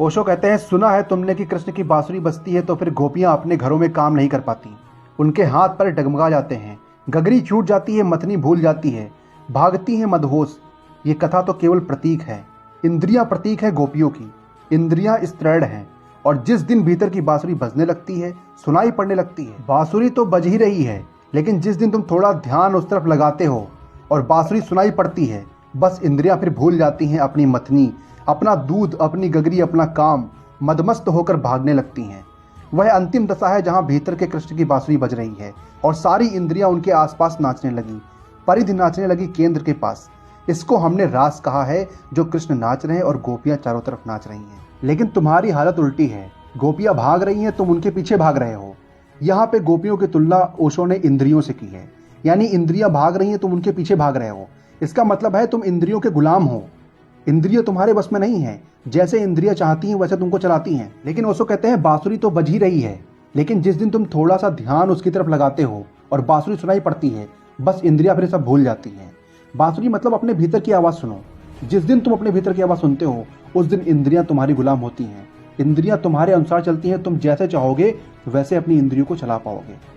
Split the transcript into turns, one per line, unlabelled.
ओशो कहते हैं, सुना है तुमने कि कृष्ण की बांसुरी बजती है तो फिर गोपियां अपने घरों में काम नहीं कर पाती, उनके हाथ पैर डगमगा जाते हैं, गगरी छूट जाती है, मतनी भूल जाती है, भागती हैं मदहोश। ये कथा तो केवल प्रतीक है, इंद्रियां प्रतीक है गोपियों की। इंद्रियां स्त्रीण हैं और जिस दिन भीतर की बांसुरी बजने लगती है, सुनाई पड़ने लगती है। बांसुरी तो बज ही रही है, लेकिन जिस दिन तुम थोड़ा ध्यान उस तरफ लगाते हो और बांसुरी सुनाई पड़ती है, बस इंद्रियां फिर भूल जाती हैं अपनी मतनी, अपना दूध, अपनी गगरी, अपना काम, मदमस्त होकर भागने लगती हैं। वह अंतिम दशा है जहां भीतर के कृष्ण की बांसुरी बज रही है और सारी इंद्रियां उनके आसपास नाचने लगी, परिधि नाचने लगी केंद्र के पास। इसको हमने रास कहा है, जो कृष्ण नाच रहे हैं और गोपियां चारों तरफ नाच रही हैं। लेकिन तुम्हारी हालत उल्टी है, गोपियां भाग रही हैं, तुम उनके पीछे भाग रहे हो। यहाँ पे गोपियों की तुलना ओशो ने इंद्रियों से की है, यानी इंद्रियां भाग रही हैं, तुम उनके पीछे भाग रहे हो। इसका मतलब है तुम इंद्रियों के गुलाम हो, इंद्रियां तुम्हारे बस में नहीं है, जैसे इंद्रियां चाहती हैं वैसे तुमको चलाती हैं। लेकिन ओशो कहते हैं बांसुरी तो बज ही रही है, लेकिन जिस दिन तुम थोड़ा सा ध्यान उसकी तरफ लगाते हो और बांसुरी सुनाई पड़ती है, बस इंद्रियां फिर सब भूल जाती हैं। बांसुरी मतलब अपने भीतर की आवाज़ सुनो। जिस दिन तुम अपने भीतर की आवाज़ सुनते हो, उस दिन इंद्रियां तुम्हारी गुलाम होती हैं। इंद्रियां तुम्हारे अनुसार चलती हैं, तुम जैसे चाहोगे वैसे अपनी इंद्रियों को चला पाओगे।